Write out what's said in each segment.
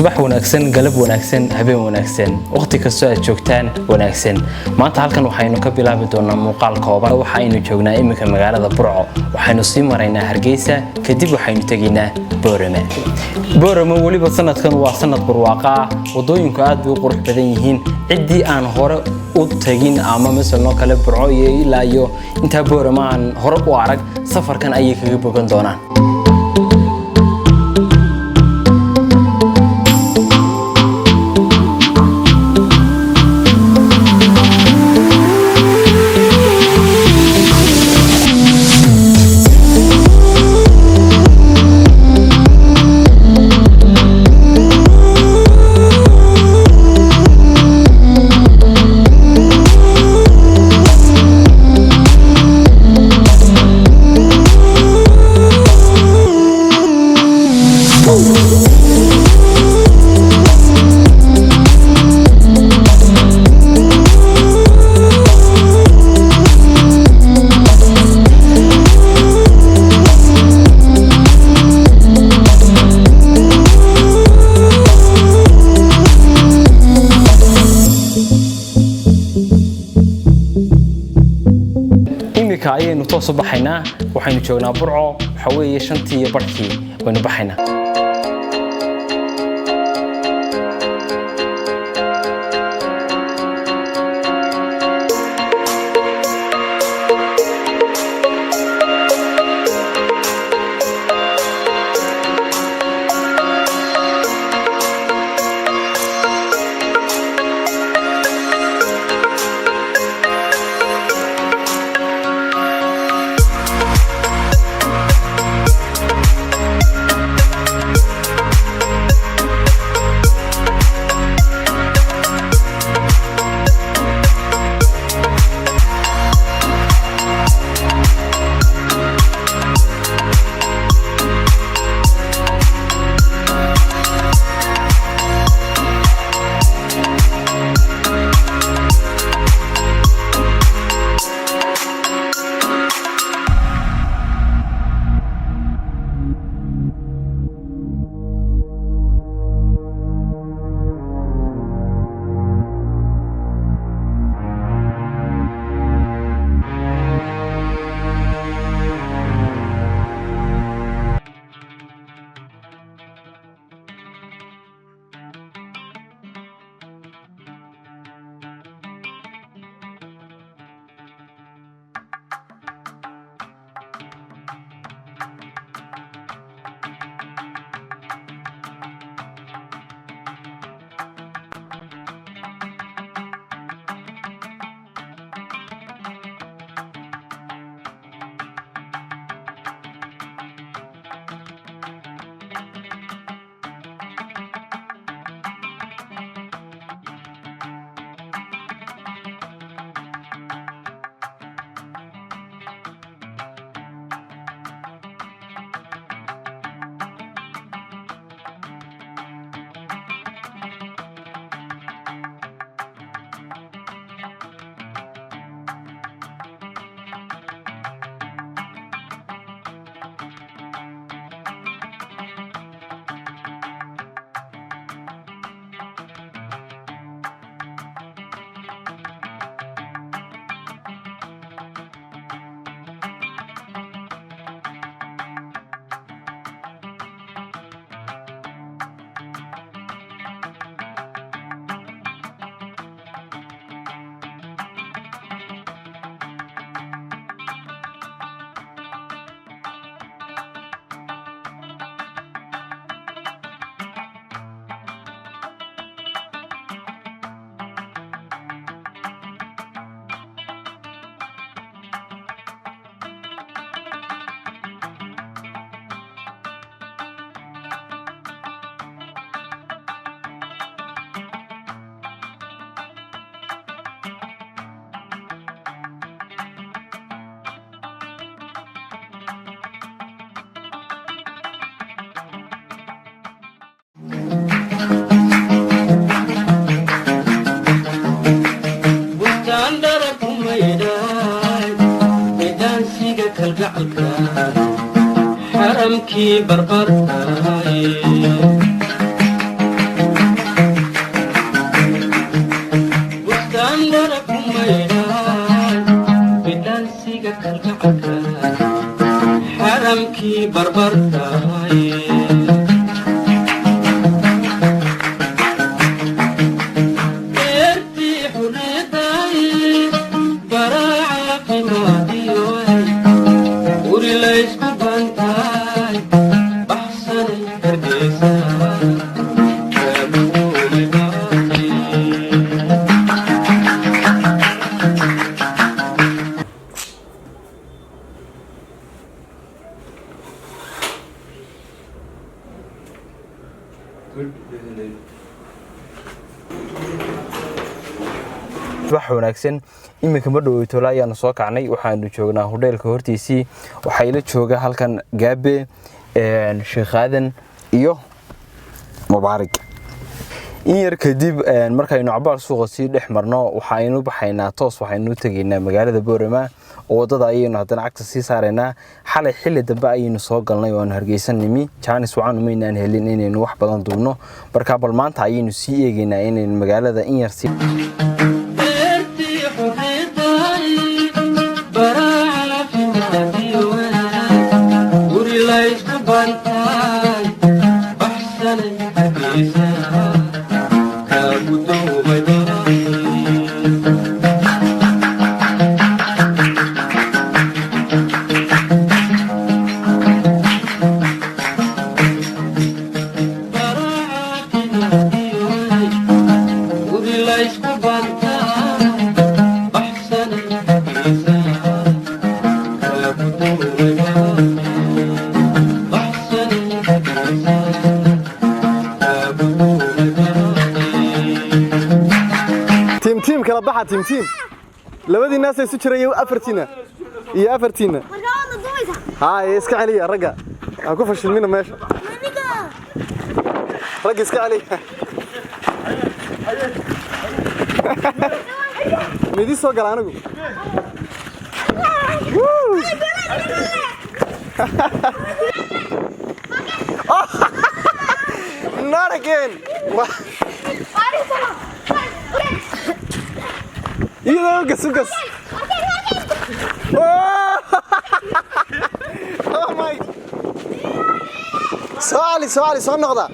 subax wanaagsan galab wanaagsan habeen wanaagsan waqti kasta aad joogtaan wanaagsan maanta halkan waxaynu ka bilaabi doonaa muuqaal kooban waxaynu joognaa imika magaalada Burco waxaynu sii maraynaa Hargeysa kadib waxaynu taginaa Boorama waliba sanadkan waa sanad barwaaqo ah wadooyinku aad bay u qurux badan yihiin cidii aan hore u tagin ama mesela kale Burco iyo ilaa iyo inta Boorama aan hore u arag safarkan ayay kaga bogan doonaan ayaynu toos u baxaynaa waxaynu joognaa Burco waxa weeye 5 barkii waynu baxaynaa حرمكي بربرتاي wax wanaagsan iminka ma dhaw tola ayaan soo kacnay waxaanu joognaa hoteelka hortiisii waxa ila jooga halkan Gaabe Sheekh Aadan iyo Mubaarak in yar kadib markaynu cabaar suuqa sii dhex marno waxaanu baxaynaa toos waxaanu tageynaa magaalada Boorama oo wadada ayaynu haddana cagta sii saareynaa xalay xilli dambe ayaynu soo galnay oo aan hargeysanimi Jaanis waxaanu meynaan helin inaynu wax badan duubno marka bal maanta ayaynu sii eegaynaa inaynu magaalada in yar sii تيم كلا بحا تيم لبدي الناس يسجروا أفرتينا يا أفرتينا هاي اسكع علي يا رجع أكو فشل منا ماشي رجع اسكع علي ميدي سوق على أنا not again يلا قص oh my سؤالي سؤال نقطة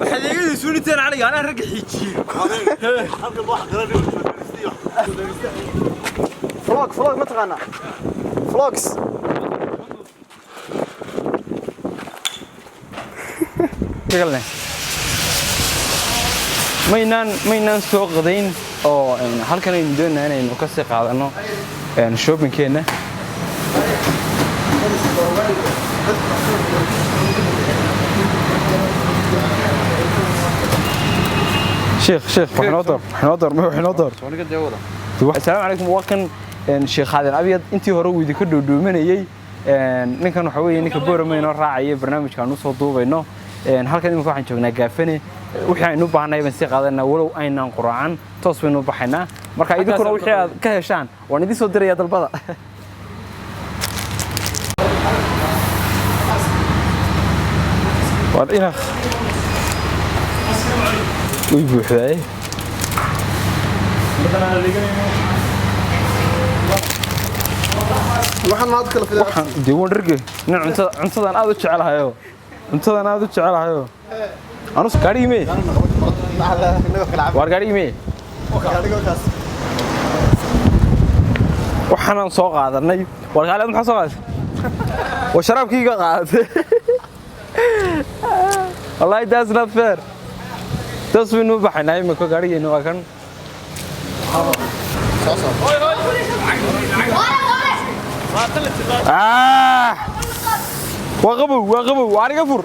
حديقي سونيتين علي أنا رجع حيجي فلوك ما تغنى فلوكس تقلنا maynaan soo qadayn oo halkan aynu doonaa inaynu ka sii qaadano shoppingkeena sheekh waxnoo assalaamu calaykum waa kan Sheekh Aadan Abiyad intii hore uu idinka dhoodhoomanayay ninkan waxa weeye ninka Boorama inoo raacay barnaamijkan u soo duubayno halkan imika waxaan joognaa Gaafane wixii aynu baahnay baan si qaadanaa walow aynaan quraacan toos baynu baxaynaa marka idinkuna wixii aad ka heshaan waan idin soo dirayaa dalbada war ina uy buuxday waxaan maad kala fidaa waxaan diiwan dharge nin cuntadan aad u jecelahayo أنا سكاري مي. وارجاري مي. وحنا نسوق هذا النجم. وارجع لهم حصل. وشرب كي قاعد. والله that's not fair. تصوير نو بحنا يوم كقاري إنه أكن. وغبوا وارجع فور.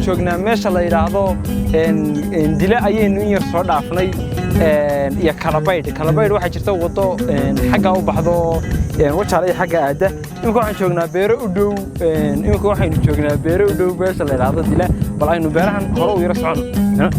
joognaa meesha la yiraahdo dila ayaynu in yar soo dhaafnay iyo kalabaydh waxa jirta wado xagga u baxdo wajaale iyo xagga aada imika waxaan joognaa beero u dhow imika waxaynu joognaa beero u dhow meesha la yiraahdo dila bal aynu beerahan hore u yara socono